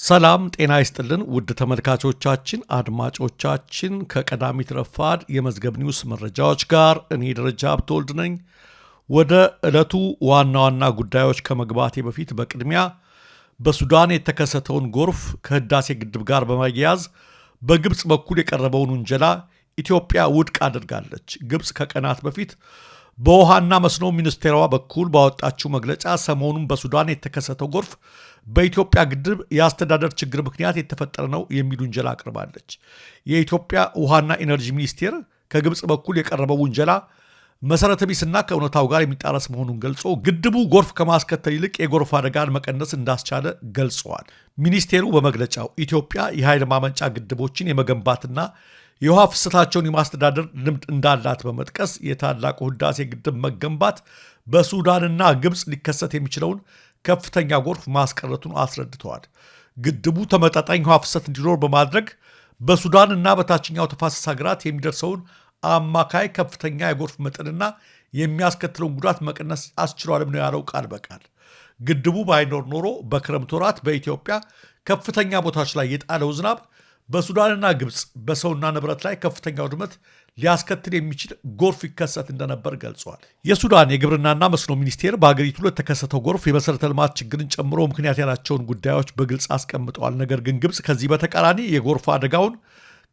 ሰላም ጤና ይስጥልን ውድ ተመልካቾቻችን አድማጮቻችን ከቀዳሚት ረፋድ የመዝገብ ኒውስ መረጃዎች ጋር እኔ ደረጃ አብተወልድ ነኝ። ወደ ዕለቱ ዋና ዋና ጉዳዮች ከመግባቴ በፊት በቅድሚያ በሱዳን የተከሰተውን ጎርፍ ከህዳሴ ግድብ ጋር በማያያዝ በግብጽ በኩል የቀረበውን ውንጀላ ኢትዮጵያ ውድቅ አድርጋለች። ግብጽ ከቀናት በፊት በውሃና መስኖ ሚኒስቴሯ በኩል ባወጣችው መግለጫ ሰሞኑን በሱዳን የተከሰተው ጎርፍ በኢትዮጵያ ግድብ የአስተዳደር ችግር ምክንያት የተፈጠረ ነው የሚል ውንጀላ አቅርባለች። የኢትዮጵያ ውሃና ኢነርጂ ሚኒስቴር ከግብጽ በኩል የቀረበው ውንጀላ መሰረተ ቢስና ከእውነታው ጋር የሚጣረስ መሆኑን ገልጾ ግድቡ ጎርፍ ከማስከተል ይልቅ የጎርፍ አደጋን መቀነስ እንዳስቻለ ገልጸዋል። ሚኒስቴሩ በመግለጫው ኢትዮጵያ የኃይል ማመንጫ ግድቦችን የመገንባትና የውሃ ፍሰታቸውን የማስተዳደር ልምድ እንዳላት በመጥቀስ የታላቁ ህዳሴ ግድብ መገንባት በሱዳንና ግብጽ ሊከሰት የሚችለውን ከፍተኛ ጎርፍ ማስቀረቱን አስረድተዋል። ግድቡ ተመጣጣኝ ውሃ ፍሰት እንዲኖር በማድረግ በሱዳንና በታችኛው ተፋሰስ ሀገራት የሚደርሰውን አማካይ ከፍተኛ የጎርፍ መጠንና የሚያስከትለውን ጉዳት መቀነስ አስችሏልም ነው ያለው ቃል በቃል። ግድቡ ባይኖር ኖሮ በክረምት ወራት በኢትዮጵያ ከፍተኛ ቦታዎች ላይ የጣለው ዝናብ በሱዳንና ግብጽ በሰውና ንብረት ላይ ከፍተኛ ውድመት ሊያስከትል የሚችል ጎርፍ ይከሰት እንደነበር ገልጿል። የሱዳን የግብርናና መስኖ ሚኒስቴር በሀገሪቱ ለተከሰተው ጎርፍ የመሰረተ ልማት ችግርን ጨምሮ ምክንያት ያላቸውን ጉዳዮች በግልጽ አስቀምጠዋል። ነገር ግን ግብጽ ከዚህ በተቃራኒ የጎርፍ አደጋውን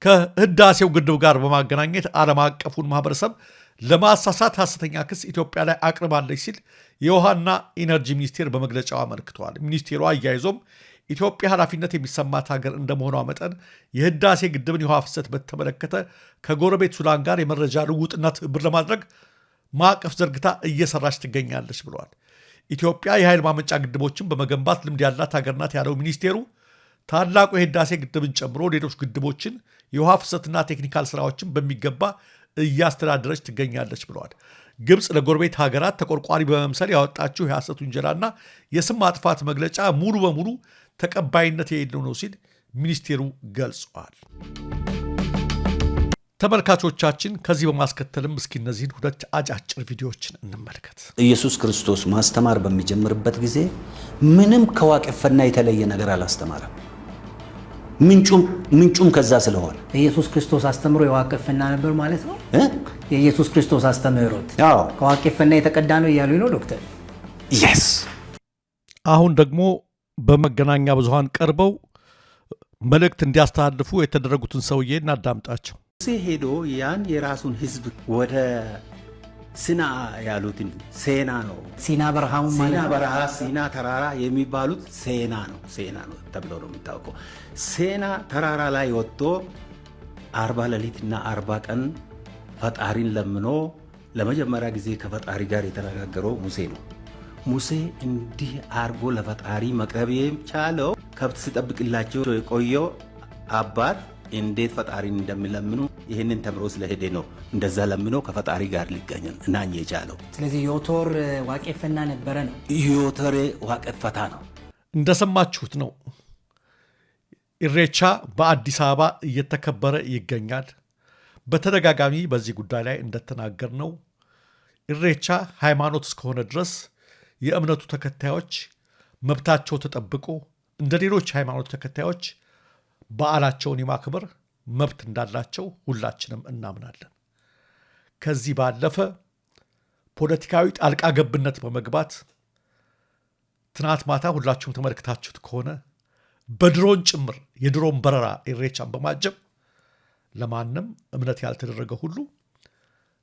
ከህዳሴው ግድብ ጋር በማገናኘት ዓለም አቀፉን ማህበረሰብ ለማሳሳት ሐሰተኛ ክስ ኢትዮጵያ ላይ አቅርባለች ሲል የውሃና ኢነርጂ ሚኒስቴር በመግለጫው አመልክተዋል። ሚኒስቴሩ አያይዞም ኢትዮጵያ ኃላፊነት የሚሰማት ሀገር እንደመሆኗ መጠን የህዳሴ ግድብን የውሃ ፍሰት በተመለከተ ከጎረቤት ሱዳን ጋር የመረጃ ልውውጥና ትብብር ለማድረግ ማዕቀፍ ዘርግታ እየሰራች ትገኛለች ብለዋል። ኢትዮጵያ የኃይል ማመንጫ ግድቦችን በመገንባት ልምድ ያላት ሀገር ናት ያለው ሚኒስቴሩ ታላቁ የህዳሴ ግድብን ጨምሮ ሌሎች ግድቦችን የውሃ ፍሰትና ቴክኒካል ስራዎችን በሚገባ እያስተዳደረች ትገኛለች ብለዋል። ግብጽ ለጎረቤት ሀገራት ተቆርቋሪ በመምሰል ያወጣችው የሐሰት ውንጀላና የስም ማጥፋት መግለጫ ሙሉ በሙሉ ተቀባይነት የሌለው ነው ሲል ሚኒስቴሩ ገልጿል። ተመልካቾቻችን ከዚህ በማስከተልም እስኪ እነዚህን ሁለት አጫጭር ቪዲዮዎችን እንመልከት። ኢየሱስ ክርስቶስ ማስተማር በሚጀምርበት ጊዜ ምንም ከዋቄፈና የተለየ ነገር አላስተማረም። ምንጩም ከዛ ስለሆነ ኢየሱስ ክርስቶስ አስተምሮ የዋቄፈና ነበር ማለት ነው። የኢየሱስ ክርስቶስ አስተምህሮት ከዋቄፈና የተቀዳ ነው እያሉ ነው ዶክተር። የስ አሁን ደግሞ በመገናኛ ብዙሃን ቀርበው መልእክት እንዲያስተላልፉ የተደረጉትን ሰውዬ እናዳምጣቸው። ሙሴ ሄዶ ያን የራሱን ህዝብ ወደ ሲና ያሉትን ሴና ነው ሲና በረሃው ማለት ሲና በረሃ ሲና ተራራ የሚባሉት ሴና ነው ተብሎ ነው የሚታወቀው። ሴና ተራራ ላይ ወጥቶ 40 ሌሊትና 40 ቀን ፈጣሪን ለምኖ ለመጀመሪያ ጊዜ ከፈጣሪ ጋር የተነጋገረው ሙሴ ነው። ሙሴ እንዲህ አርጎ ለፈጣሪ መቅረብ የቻለው ከብት ሲጠብቅላቸው የቆየው አባት እንዴት ፈጣሪን እንደሚለምኑ ይህንን ተምሮ ስለሄደ ነው። እንደዛ ለምኖ ከፈጣሪ ጋር ሊገኘን እናኝ የቻለው። ስለዚህ ዮቶር ዋቄፈና ነበረ ነው። ዮቶር ዋቄፈታ ነው። እንደሰማችሁት ነው። ኢሬቻ በአዲስ አበባ እየተከበረ ይገኛል። በተደጋጋሚ በዚህ ጉዳይ ላይ እንደተናገር ነው ኢሬቻ ሃይማኖት እስከሆነ ድረስ የእምነቱ ተከታዮች መብታቸው ተጠብቆ እንደ ሌሎች ሃይማኖት ተከታዮች በዓላቸውን የማክበር መብት እንዳላቸው ሁላችንም እናምናለን። ከዚህ ባለፈ ፖለቲካዊ ጣልቃ ገብነት በመግባት ትናንት ማታ ሁላችሁም ተመልክታችሁት ከሆነ በድሮን ጭምር የድሮን በረራ ኢሬቻን በማጀብ ለማንም እምነት ያልተደረገ ሁሉ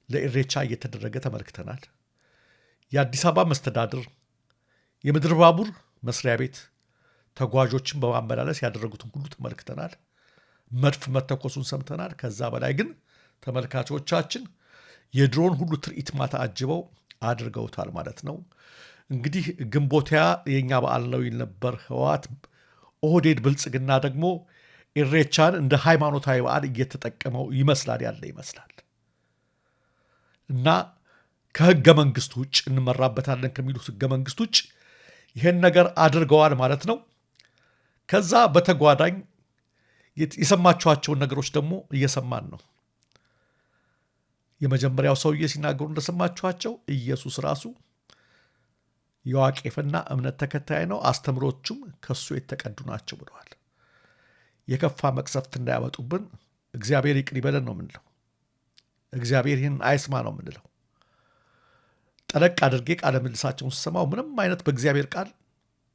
ለኢሬቻ እየተደረገ ተመልክተናል። የአዲስ አበባ መስተዳድር የምድር ባቡር መስሪያ ቤት ተጓዦችን በማመላለስ ያደረጉትን ሁሉ ተመልክተናል። መድፍ መተኮሱን ሰምተናል። ከዛ በላይ ግን ተመልካቾቻችን የድሮን ሁሉ ትርኢት ማታ አጅበው አድርገውታል ማለት ነው። እንግዲህ ግንቦት የኛ በዓል ነው ይል ነበር ህወሓት። ኦህዴድ ብልጽግና ደግሞ ኢሬቻን እንደ ሃይማኖታዊ በዓል እየተጠቀመው ይመስላል እና ከህገ መንግስት ውጭ እንመራበታለን ከሚሉት ህገ መንግስት ውጭ ይህን ነገር አድርገዋል ማለት ነው። ከዛ በተጓዳኝ የሰማችኋቸውን ነገሮች ደግሞ እየሰማን ነው። የመጀመሪያው ሰውዬ ሲናገሩ እንደሰማችኋቸው ኢየሱስ ራሱ የዋቄፈና እምነት ተከታይ ነው፣ አስተምሮቹም ከሱ የተቀዱ ናቸው ብለዋል። የከፋ መቅሰፍት እንዳያመጡብን እግዚአብሔር ይቅር ይበለን ነው የምንለው። እግዚአብሔር ይህን አይስማ ነው የምንለው። ጠለቅ አድርጌ ቃለ ምልልሳቸውን ስሰማው ምንም አይነት በእግዚአብሔር ቃል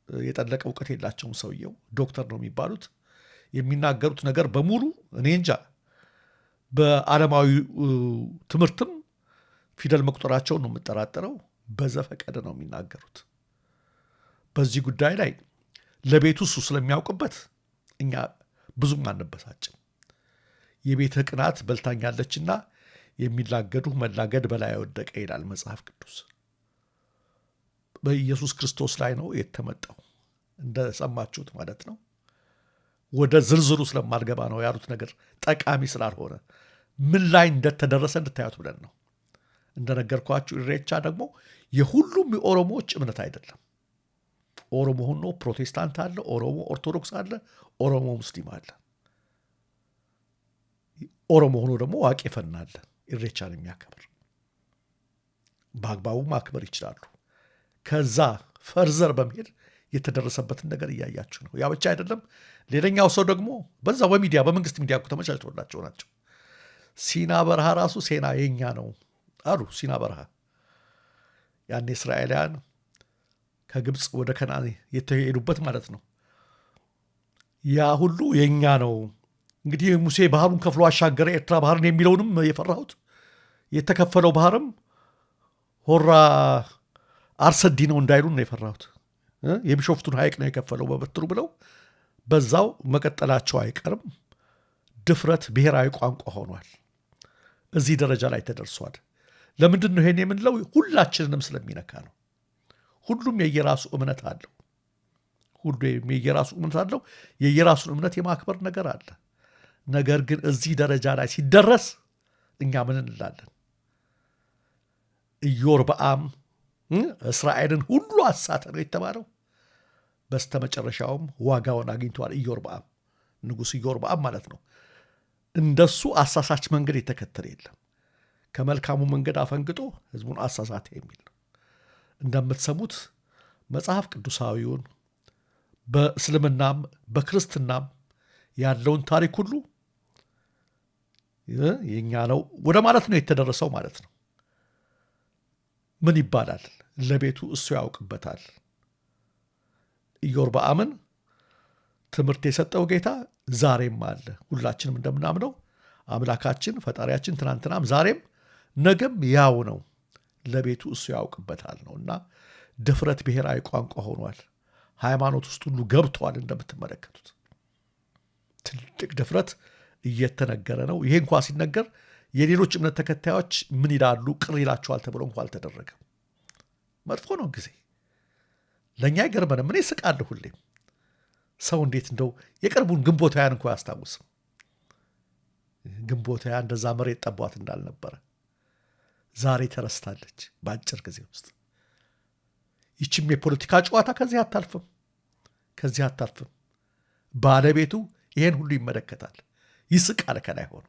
የጠለቀ እውቀት የላቸውም። ሰውየው ዶክተር ነው የሚባሉት። የሚናገሩት ነገር በሙሉ እኔ እንጃ በዓለማዊ ትምህርትም ፊደል መቁጠራቸውን ነው የምጠራጠረው። በዘፈቀደ ነው የሚናገሩት። በዚህ ጉዳይ ላይ ለቤቱ እሱ ስለሚያውቅበት እኛ ብዙም አንበሳጭም። የቤትህ ቅናት በልታኛለችና የሚላገዱ መላገድ በላይ ወደቀ ይላል መጽሐፍ ቅዱስ። በኢየሱስ ክርስቶስ ላይ ነው የተመጣው እንደሰማችሁት ማለት ነው። ወደ ዝርዝሩ ስለማልገባ ነው ያሉት ነገር ጠቃሚ ስላልሆነ ምን ላይ እንደተደረሰ እንድታዩት ብለን ነው። እንደነገርኳችሁ ኢሬቻ ደግሞ የሁሉም የኦሮሞዎች እምነት አይደለም። ኦሮሞ ሆኖ ፕሮቴስታንት አለ፣ ኦሮሞ ኦርቶዶክስ አለ፣ ኦሮሞ ሙስሊም አለ። ኦሮሞ ሆኖ ደግሞ ዋቄ ፈና አለ። ኢሬቻን የሚያከብር በአግባቡ ማክበር ይችላሉ። ከዛ ፈርዘር በመሄድ የተደረሰበትን ነገር እያያችሁ ነው። ያ ብቻ አይደለም። ሌላኛው ሰው ደግሞ በዛው በሚዲያ በመንግስት ሚዲያ ተመቻችቶላቸው ናቸው። ሲና በረሃ ራሱ ሴና የኛ ነው አሉ። ሲና በረሃ ያኔ እስራኤላውያን ከግብፅ ወደ ከነዓን የተሄዱበት ማለት ነው። ያ ሁሉ የኛ ነው። እንግዲህ ሙሴ ባህሩን ከፍሎ አሻገረ ኤርትራ ባህርን የሚለውንም የፈራሁት የተከፈለው ባህርም ሆራ አርሰዲ ነው እንዳይሉን ነው የፈራሁት። የቢሾፍቱን ሐይቅ ነው የከፈለው በበትሩ ብለው በዛው መቀጠላቸው አይቀርም። ድፍረት ብሔራዊ ቋንቋ ሆኗል። እዚህ ደረጃ ላይ ተደርሷል። ለምንድን ነው ይሄን የምንለው? ሁላችንንም ስለሚነካ ነው። ሁሉም የየራሱ እምነት አለው። ሁሉም የየራሱ እምነት አለው። የየራሱን እምነት የማክበር ነገር አለ። ነገር ግን እዚህ ደረጃ ላይ ሲደረስ እኛ ምን እንላለን? ኢዮርብዓም እስራኤልን ሁሉ አሳተ ነው የተባለው። በስተመጨረሻውም ዋጋውን አግኝተዋል። ኢዮርብዓም ንጉሥ ኢዮርብዓም ማለት ነው። እንደሱ አሳሳች መንገድ የተከተለ የለም። ከመልካሙ መንገድ አፈንግጦ ህዝቡን አሳሳተ የሚል ነው። እንደምትሰሙት መጽሐፍ ቅዱሳዊውን በእስልምናም በክርስትናም ያለውን ታሪክ ሁሉ የኛ ነው ወደ ማለት ነው የተደረሰው ማለት ነው። ምን ይባላል? ለቤቱ እሱ ያውቅበታል። ኢዮርብዓምን ትምህርት የሰጠው ጌታ ዛሬም አለ። ሁላችንም እንደምናምነው አምላካችን ፈጣሪያችን ትናንትናም ዛሬም ነገም ያው ነው። ለቤቱ እሱ ያውቅበታል ነውና ድፍረት ብሔራዊ ቋንቋ ሆኗል። ሃይማኖት ውስጥ ሁሉ ገብቷል። እንደምትመለከቱት ትልቅ ድፍረት እየተነገረ ነው። ይሄ እንኳ ሲነገር የሌሎች እምነት ተከታዮች ምን ይላሉ? ቅር ይላቸዋል ተብሎ እንኳ አልተደረገም። መጥፎ ነው ጊዜ ለእኛ አይገርመንም። እኔ ስቃለሁ ሁሌም። ሰው እንዴት እንደው የቅርቡን ግንቦት ሃያን እንኳ አያስታውስም። ግንቦት ሃያ እንደዛ መሬት ጠቧት እንዳልነበረ ዛሬ ተረስታለች በአጭር ጊዜ ውስጥ። ይችም የፖለቲካ ጨዋታ ከዚህ አታልፍም። ባለቤቱ ይሄን ሁሉ ይመለከታል፣ ይስቃል ከላይ ሆኖ።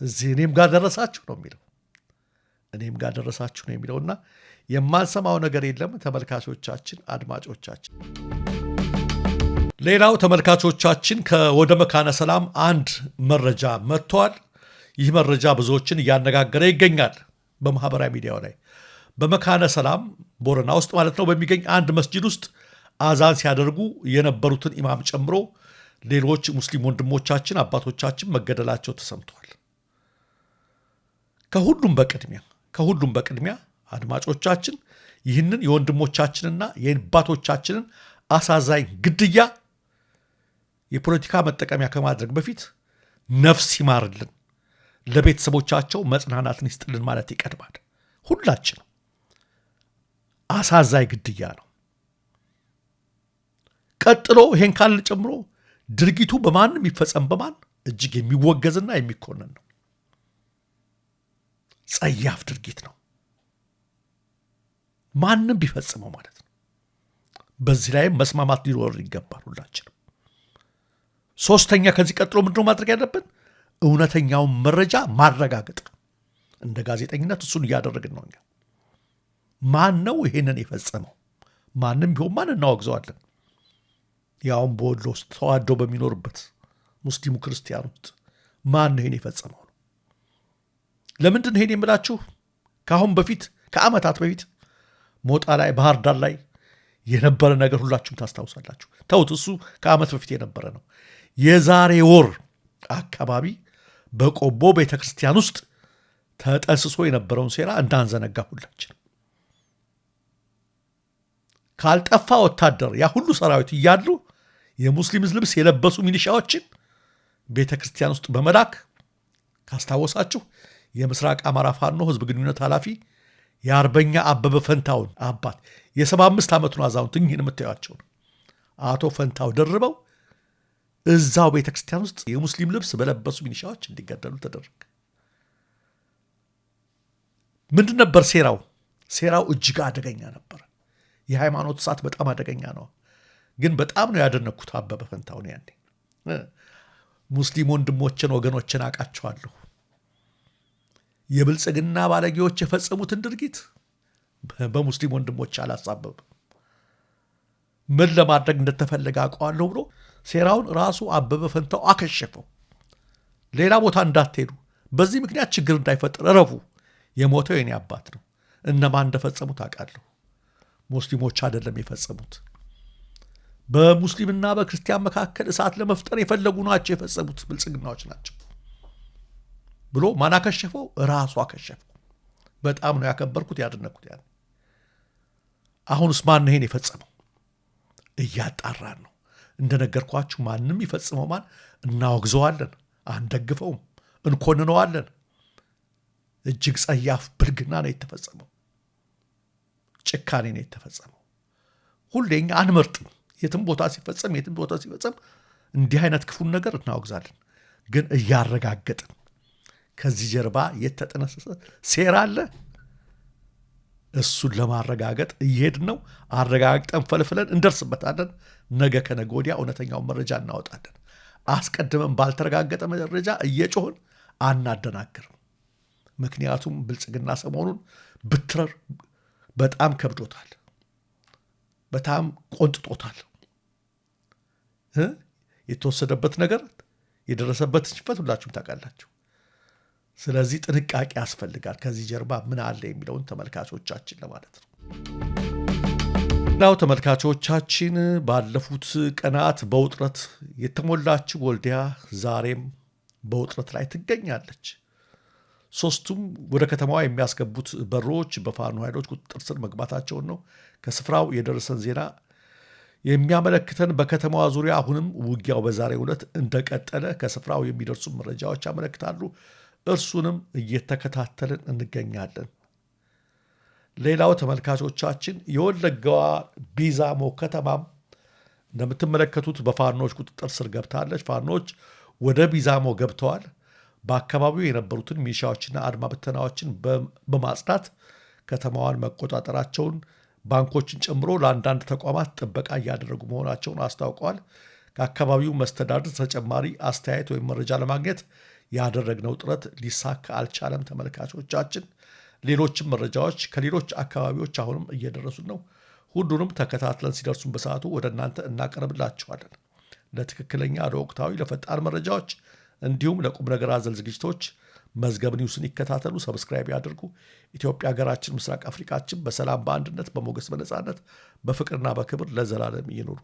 እዚህ እኔም ጋር ደረሳችሁ ነው የሚለውና የማንሰማው ነገር የለም። ተመልካቾቻችን፣ አድማጮቻችን፣ ሌላው ተመልካቾቻችን ከወደ መካነ ሰላም አንድ መረጃ መጥቷል። ይህ መረጃ ብዙዎችን እያነጋገረ ይገኛል በማህበራዊ ሚዲያው ላይ። በመካነ ሰላም ቦረና ውስጥ ማለት ነው በሚገኝ አንድ መስጂድ ውስጥ አዛን ሲያደርጉ የነበሩትን ኢማም ጨምሮ ሌሎች ሙስሊም ወንድሞቻችን አባቶቻችን መገደላቸው ተሰምቷል። ከሁሉም በቅድሚያ አድማጮቻችን ይህንን የወንድሞቻችንና የአባቶቻችንን አሳዛኝ ግድያ የፖለቲካ መጠቀሚያ ከማድረግ በፊት ነፍስ ይማርልን፣ ለቤተሰቦቻቸው መጽናናትን ይስጥልን ማለት ይቀድማል። ሁላችንም አሳዛኝ ግድያ ነው። ቀጥሎ ይሄን ካልን ጨምሮ ድርጊቱ በማንም ይፈጸም በማን እጅግ የሚወገዝና የሚኮነን ነው። ጸያፍ ድርጊት ነው፣ ማንም ቢፈጽመው ማለት ነው። በዚህ ላይም መስማማት ሊኖር ይገባል ሁላችንም። ሶስተኛ ከዚህ ቀጥሎ ምንድነው ማድረግ ያለብን? እውነተኛውን መረጃ ማረጋገጥ። እንደ ጋዜጠኝነት እሱን እያደረግን ነው። እኛ ማን ነው ይሄንን የፈጸመው? ማንም ቢሆን ማን እናወግዘዋለን። ያውም በወሎ ውስጥ ተዋደው በሚኖርበት ሙስሊሙ ክርስቲያን ውስጥ ማን ነው ይሄን የፈጸመው? ለምንድን ነው ይሄን የምላችሁ? ከአሁን በፊት ከዓመታት በፊት ሞጣ ላይ ባህር ዳር ላይ የነበረ ነገር ሁላችሁም ታስታውሳላችሁ። ተውት፣ እሱ ከዓመት በፊት የነበረ ነው። የዛሬ ወር አካባቢ በቆቦ ቤተክርስቲያን ውስጥ ተጠንስሶ የነበረውን ሴራ እንዳንዘነጋ ሁላችን። ካልጠፋ ወታደር ያ ሁሉ ሰራዊት እያሉ የሙስሊም ልብስ የለበሱ ሚሊሻዎችን ቤተክርስቲያን ውስጥ በመላክ ካስታወሳችሁ የምስራቅ አማራ ፋኖ ህዝብ ግንኙነት ኃላፊ የአርበኛ አበበ ፈንታውን አባት የ75 ዓመቱን አዛውንት እኚህን የምታዩቸው ነው አቶ ፈንታው ደርበው እዛው ቤተክርስቲያን ውስጥ የሙስሊም ልብስ በለበሱ ሚሊሻዎች እንዲገደሉ ተደረገ። ምንድን ነበር ሴራው? ሴራው እጅግ አደገኛ ነበር። የሃይማኖት እሳት በጣም አደገኛ ነው። ግን በጣም ነው ያደነኩት አበበ ፈንታውን። ያኔ ሙስሊም ወንድሞችን ወገኖችን አውቃቸዋለሁ። የብልጽግና ባለጌዎች የፈጸሙትን ድርጊት በሙስሊም ወንድሞች አላሳበብም። ምን ለማድረግ እንደተፈለገ አውቀዋለሁ ብሎ ሴራውን ራሱ አበበ ፈንታው አከሸፈው። ሌላ ቦታ እንዳትሄዱ፣ በዚህ ምክንያት ችግር እንዳይፈጠር እረፉ። የሞተው የኔ አባት ነው። እነማን እንደፈጸሙት አውቃለሁ። ሙስሊሞች አይደለም የፈጸሙት። በሙስሊምና በክርስቲያን መካከል እሳት ለመፍጠር የፈለጉ ናቸው የፈጸሙት፣ ብልጽግናዎች ናቸው ብሎ ማን አከሸፈው? ራሱ አከሸፈው። በጣም ነው ያከበርኩት ያደነኩት። ያን አሁንስ ማን ይሄን የፈጸመው? እያጣራን ነው። እንደነገርኳችሁ ማንም ይፈጽመው ማን እናወግዘዋለን፣ አንደግፈውም፣ እንኮንነዋለን። እጅግ ጸያፍ ብልግና ነው የተፈጸመው። ጭካኔ ነው የተፈጸመው። ሁሌኛ አንመርጥም። የትም ቦታ ሲፈጸም እንዲህ አይነት ክፉን ነገር እናወግዛለን። ግን እያረጋገጥን ከዚህ ጀርባ የተጠነሰሰ ሴራ አለ። እሱን ለማረጋገጥ እየሄድን ነው። አረጋግጠን ፈልፍለን እንደርስበታለን። ነገ ከነገ ወዲያ እውነተኛውን መረጃ እናወጣለን። አስቀድመን ባልተረጋገጠ መረጃ እየጮህን አናደናግርም። ምክንያቱም ብልጽግና ሰሞኑን ብትረር በጣም ከብዶታል፣ በጣም ቆንጥጦታል። የተወሰደበት ነገር የደረሰበት ሽንፈት ሁላችሁም ታውቃላችሁ። ስለዚህ ጥንቃቄ ያስፈልጋል። ከዚህ ጀርባ ምን አለ የሚለውን ተመልካቾቻችን ለማለት ነው። ናው ተመልካቾቻችን፣ ባለፉት ቀናት በውጥረት የተሞላችው ወልዲያ ዛሬም በውጥረት ላይ ትገኛለች። ሶስቱም ወደ ከተማዋ የሚያስገቡት በሮች በፋኖ ኃይሎች ቁጥጥር ስር መግባታቸውን ነው ከስፍራው የደረሰን ዜና የሚያመለክተን። በከተማዋ ዙሪያ አሁንም ውጊያው በዛሬው ዕለት እንደቀጠለ ከስፍራው የሚደርሱ መረጃዎች ያመለክታሉ። እርሱንም እየተከታተልን እንገኛለን። ሌላው ተመልካቾቻችን የወለጋዋ ቢዛሞ ከተማም እንደምትመለከቱት በፋኖች ቁጥጥር ስር ገብታለች። ፋኖች ወደ ቢዛሞ ገብተዋል። በአካባቢው የነበሩትን ሚሊሻዎችና አድማ ብተናዎችን በማጽዳት ከተማዋን መቆጣጠራቸውን፣ ባንኮችን ጨምሮ ለአንዳንድ ተቋማት ጥበቃ እያደረጉ መሆናቸውን አስታውቀዋል። ከአካባቢው መስተዳድር ተጨማሪ አስተያየት ወይም መረጃ ለማግኘት ያደረግነው ጥረት ሊሳካ አልቻለም። ተመልካቾቻችን፣ ሌሎችም መረጃዎች ከሌሎች አካባቢዎች አሁንም እየደረሱን ነው። ሁሉንም ተከታትለን ሲደርሱን በሰዓቱ ወደ እናንተ እናቀርብላችኋለን። ለትክክለኛ ለወቅታዊ ለፈጣን መረጃዎች እንዲሁም ለቁም ነገር አዘል ዝግጅቶች መዝገብ ኒውስን ይከታተሉ፣ ሰብስክራይብ ያድርጉ። ኢትዮጵያ ሀገራችን፣ ምስራቅ አፍሪካችን በሰላም በአንድነት በሞገስ በነፃነት በፍቅርና በክብር ለዘላለም ይኑሩ።